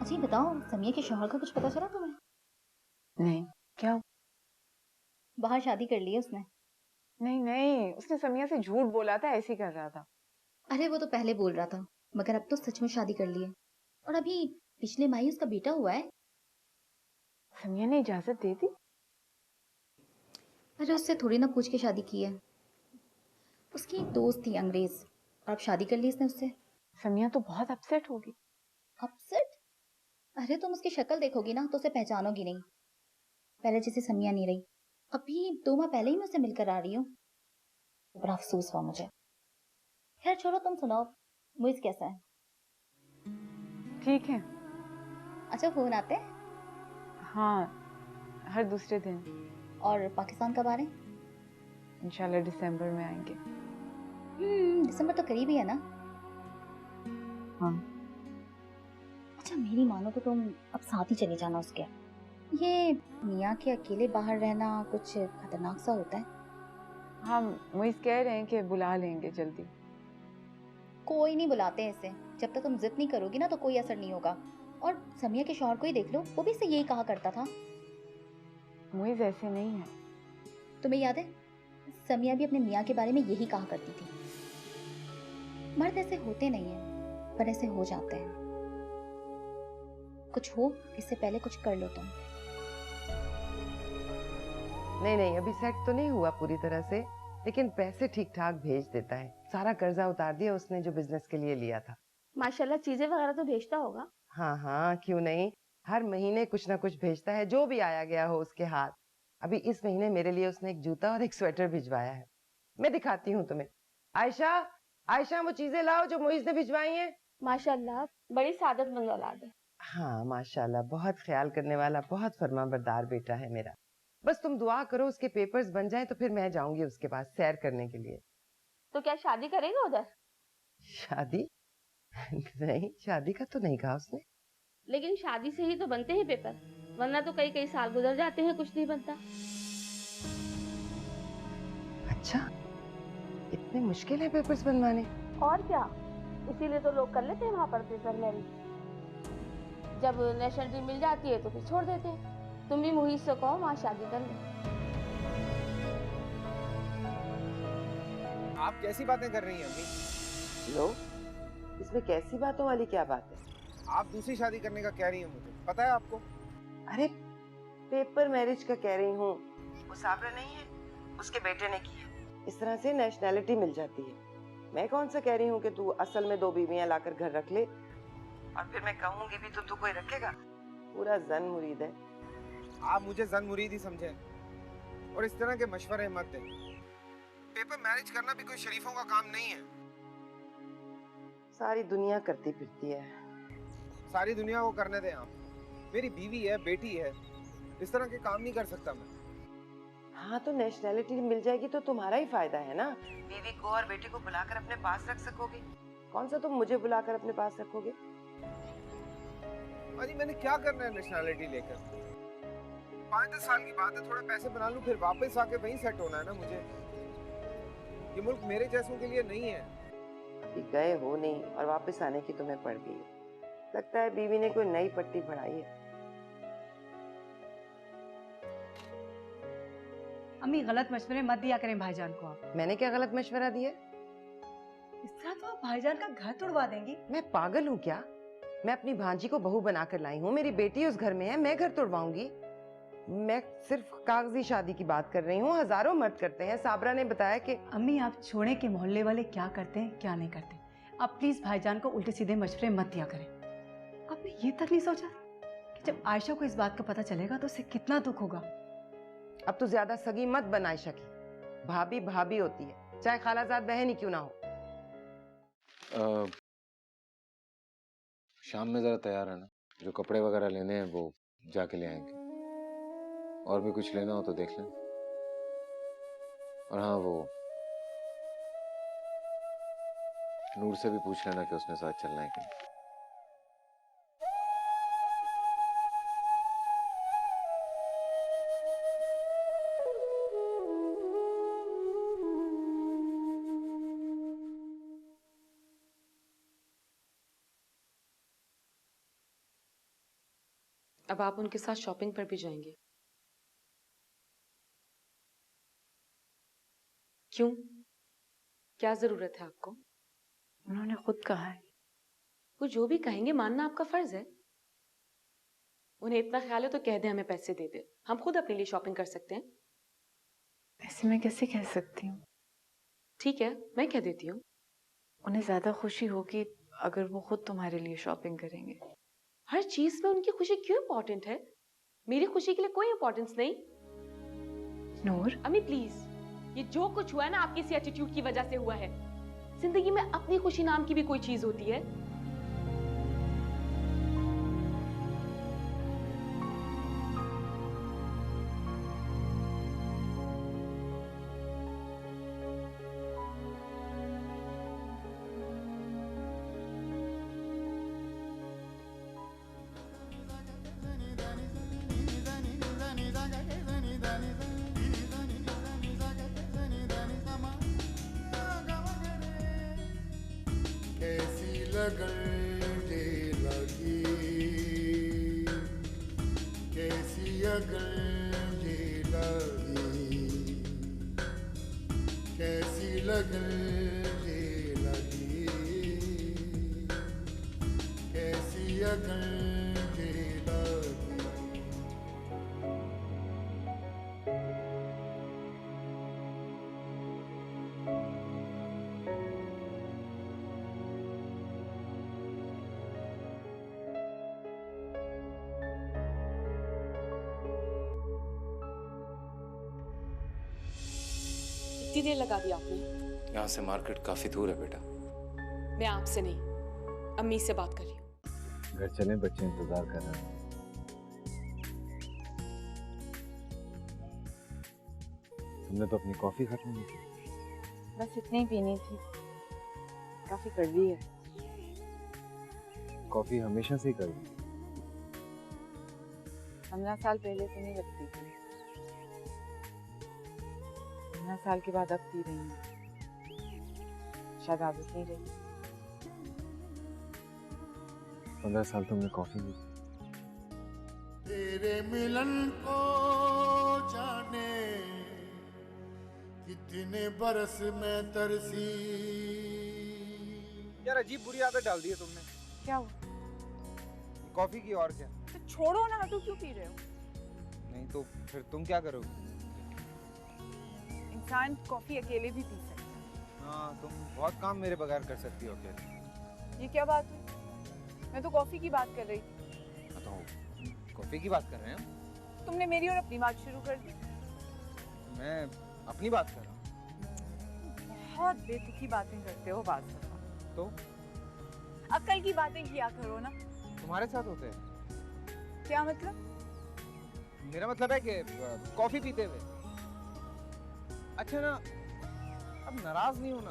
जी बताओ, समिया के शौहर का कुछ पता चला तुम्हें? नहीं। क्या हुआ? बाहर शादी कर ली है उसने। नहीं नहीं, उसने समिया से झूठ बोला था, ऐसे ही कर रहा था। अरे वो तो पहले बोल रहा था, मगर अब तो सच में शादी कर ली है। और अभी पिछले माह ही उसका बेटा हुआ है। समिया ने इजाजत दे दी? अरे उससे थोड़ी ना पूछ के शादी की है। उसकी एक दोस्त थी अंग्रेज, और अब शादी कर ली इसने उससे। समिया तो बहुत अपसेट होगी। अपसेट? अरे तुम उसकी शक्ल देखोगी ना तो उसे पहचानोगी नहीं। पहले जैसे समिया नहीं रही। अभी 2 माह पहले ही मैं उससे मिलकर आ रही हूँ। बड़ा अफसोस हुआ मुझे। खैर छोड़ो, तुम सुनाओ, मुइज कैसा है? ठीक है। अच्छा, फोन आते हैं? हाँ, हर दूसरे दिन। और पाकिस्तान कब आ रहे हैं? इंशाल्लाह दिसंबर में आएंगे। दिसंबर तो करीब ही है ना। हाँ। अच्छा मेरी मानो तो तुम अब साथ ही चले जाना उसके। ये मियाँ के अकेले बाहर रहना कुछ खतरनाक सा होता है। हम मुइस कह रहे हैं कि बुला लेंगे जल्दी। कोई नहीं बुलाते हैं इसे। जब तक तुम जिद नहीं करोगी ना तो कोई असर नहीं होगा। और समिया के शौहर को ही देख लो, वो भी इसे यही कहा करता था। मुइस ऐसे नहीं है। तुम्हें याद है, समिया भी अपने मियाँ के बारे में यही कहा करती थी। मर्द ऐसे होते नहीं है, पर ऐसे हो जाते हैं। कुछ हो इससे पहले कुछ कर लो तुम। नहीं नहीं, अभी सेट तो नहीं हुआ पूरी तरह से, लेकिन पैसे ठीक ठाक भेज देता है। सारा कर्जा उतार दिया उसने जो बिजनेस के लिए लिया था। माशाल्लाह, चीजें वगैरह तो भेजता होगा। हाँ हाँ, क्यों नहीं। हर महीने कुछ ना कुछ भेजता है, जो भी आया गया हो उसके हाथ। अभी इस महीने मेरे लिए उसने एक जूता और एक स्वेटर भिजवाया है। मैं दिखाती हूँ तुम्हें। आयशा, आयशा वो चीजें लाओ जो मोइज ने भिजवाई हैं। माशाल्लाह, बड़ी सादतमंद औलाद है। हाँ माशाल्लाह, बहुत ख्याल करने वाला, बहुत फरमाबरदार बेटा है मेरा। बस तुम दुआ करो उसके पेपर्स बन जाए तो फिर मैं जाऊंगी उसके पास सैर करने के लिए। तो क्या शादी करेगा उधर? शादी? नहीं, शादी का तो नहीं कहा उसने। लेकिन शादी से ही तो बनते हैं पेपर, वरना तो कई कई साल गुजर जाते हैं, कुछ नहीं बनता। अच्छा, इतने मुश्किल है पेपर्स बनवाने? और क्या, इसीलिए तो लोग कर लेते हैं वहां पर पेपर मैरिज। जब नेशनलिटी मिल जाती है तो फिर छोड़ देते हैं। तुम भी मुहित से कहो वहां शादी कर ले। आप कैसी बातें कर रही हैं अम्मी? लो, इसमें कैसी बातों वाली क्या बात है? आप दूसरी शादी करने का कह रही हैं, मुझे पता है आपको। अरे पेपर मैरिज का कह रही हूँ। वो साबरा नहीं है, उसके बेटे ने की है। इस तरह से नेशनैलिटी मिल जाती है। मैं कौन सा कह रही हूँ कि तू असल में 2 बीवियां लाकर घर रख ले, और फिर मैं कहूंगी भी तो तू कोई रखेगा? पूरा जन मुरीद है। आप मुझे जन मुरीद ही समझे और इस तरह के मशवरे मत दें। पेपर मैरिज करना भी कोई शरीफों का काम नहीं है। सारी दुनिया करती फिरती है। सारी दुनिया को करने दें आप। मेरी बीवी है, बेटी है, इस तरह के काम नहीं कर सकता मैं। हाँ तो नेशनैलिटी मिल जाएगी तो तुम्हारा ही फायदा है ना। बीवी को और बेटी को बुलाकर अपने पास रख सकोगे। कौन सा तुम मुझे बुलाकर अपने पास रखोगे? अजी मैंने क्या करना है नेशनैलिटी लेकर? 5-10 साल की बात है, थोड़े पैसे बना लूं फिर वापस आके वहीं सेट होना है ना मुझे। ये मुल्क मेरे जैसों के लिए नहीं है। अभी गए हो नहीं और वापस आने की तुम्हें पड़ गई है। लगता है बीवी ने कोई नई पट्टी बढ़ाई है। अम्मी गलत मशवरे मत दिया करें भाईजान को आप। मैंने क्या गलत मशवरा दिया? इस तरह तो आप भाईजान का घर तोड़वा देंगी। मैं पागल हूँ क्या? मैं अपनी भांजी को बहू बनाकर लाई हूँ, मेरी बेटी उस घर में है, मैं घर तोड़वाऊंगी? मैं सिर्फ कागजी शादी की बात कर रही हूँ, हजारों मर्द करते हैं। साबरा ने बताया कि अम्मी आप छोड़े कि मोहल्ले वाले क्या करते हैं क्या नहीं करते। आप प्लीज भाईजान को उल्टे सीधे मशवरे मत दिया करें। आपने ये तक नहीं सोचा कि जब आयशा को इस बात का पता चलेगा तो उसे कितना दुख होगा। अब तो ज्यादा सगी मत बनाई शकी। भाभी भाभी होती है, चाहे खालाजाद बहन ही क्यों ना हो। शाम में जरा तैयार है ना, जो कपड़े वगैरह लेने हैं वो जाके ले आएंगे। और भी कुछ लेना हो तो देख लें। और हाँ, वो नूर से भी पूछ लेना कि उसने साथ चलना है कि नहीं। अब आप उनके साथ शॉपिंग पर भी जाएंगे? क्यों? क्या जरूरत है आपको? उन्होंने खुद कहा है। वो जो भी कहेंगे मानना आपका फर्ज है। उन्हें इतना ख्याल है तो कह दे हमें पैसे दे दे, हम खुद अपने लिए शॉपिंग कर सकते हैं। ऐसे मैं कैसे कह सकती हूँ? ठीक है, मैं कह देती हूँ। उन्हें ज्यादा खुशी होगी अगर वो खुद तुम्हारे लिए शॉपिंग करेंगे। हर चीज में उनकी खुशी क्यों इंपॉर्टेंट है? मेरी खुशी के लिए कोई इंपॉर्टेंस नहीं। नूर, अम्मी प्लीज, ये जो कुछ हुआ है ना आपकी इसी एटीट्यूड की वजह से हुआ है। जिंदगी में अपनी खुशी नाम की भी कोई चीज होती है? कैसी लगन जे लगी, कैसी अगन जे लगी, कैसी लगन जे लगी, कैसी अगन जे लगी। कितनी देर लगा दी आपने? यहाँ से मार्केट काफी दूर है बेटा। मैं आपसे नहीं, अम्मी से बात कर रही हूँ। घर चलें, बच्चे इंतजार कर रहे हैं। तुमने तो अपनी कॉफी खत्म नहीं की। बस इतनी ही पीनी थी, काफी कड़वी है। कॉफी हमेशा से ही कर दी। 15 साल पहले तो नहीं लगती थी, 15 साल के बाद अब पी रही हूँ। शायद आदत नहीं रही। 15 साल तुमने कॉफी नहीं पी। तेरे मिलन को जाने कितने बरस में तरसी। यार अजीब बुरी आदत डाल दी है तुमने। क्या हुआ? कॉफी की और क्या? तो छोड़ो ना, तो क्यों पी रहे हो? नहीं तो फिर तुम क्या करोगे? इंसान कॉफी अकेले भी पी सकता है। हाँ, तुम बहुत काम मेरे बगैर कर सकती हो अकेले। ये क्या बात हुई? मैं तो कॉफी की बात कर रही थी। हाँ, तो कॉफी की बात कर रहे हैं। तुमने मेरी और अपनी बात शुरू कर दी। मैं अपनी बात कर रहा हूँ। बहुत बेतुकी बातें करते हो बात करना। तो अक्ल की बातें किया करो ना। तुम्हारे साथ होते हैं। क्या मतलब? मेरा मतलब है कि कॉफी पीते हुए। अच्छा ना, अब नाराज नहीं होना।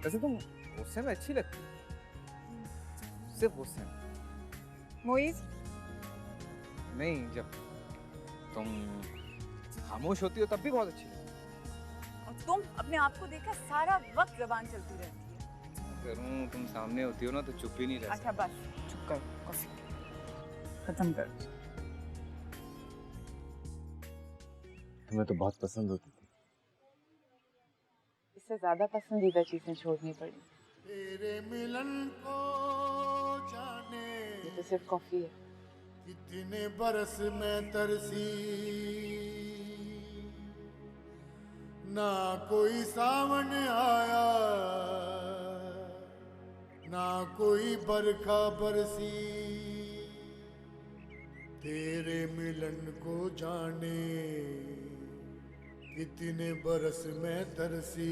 वैसे तुम गुस्से में अच्छी लगती हो, सिर्फ गुस्से में। मोइज, नहीं, जब तुम खामोश होती हो तब भी बहुत अच्छी लगती हो। और तुम अपने आप को देखकर सारा वक्त जबान चलती रहती है। करूं, तुम सामने होती हो ना तो चुप ही नहीं रह अच्छा बस, चुप कर, कॉफी खत्म कर। तुम्हें तो बहुत पसंद होती थी। इससे ज्यादा पसंदीदा चीजें छोड़नी पड़ी। तेरे मिलन को जाने ये तो सिर्फ कॉफी है। कितने बरस में तरसी। ना कोई सावन आया, ना कोई बरखा बरसी। तेरे मिलन को जाने कितने बरस में तरसी।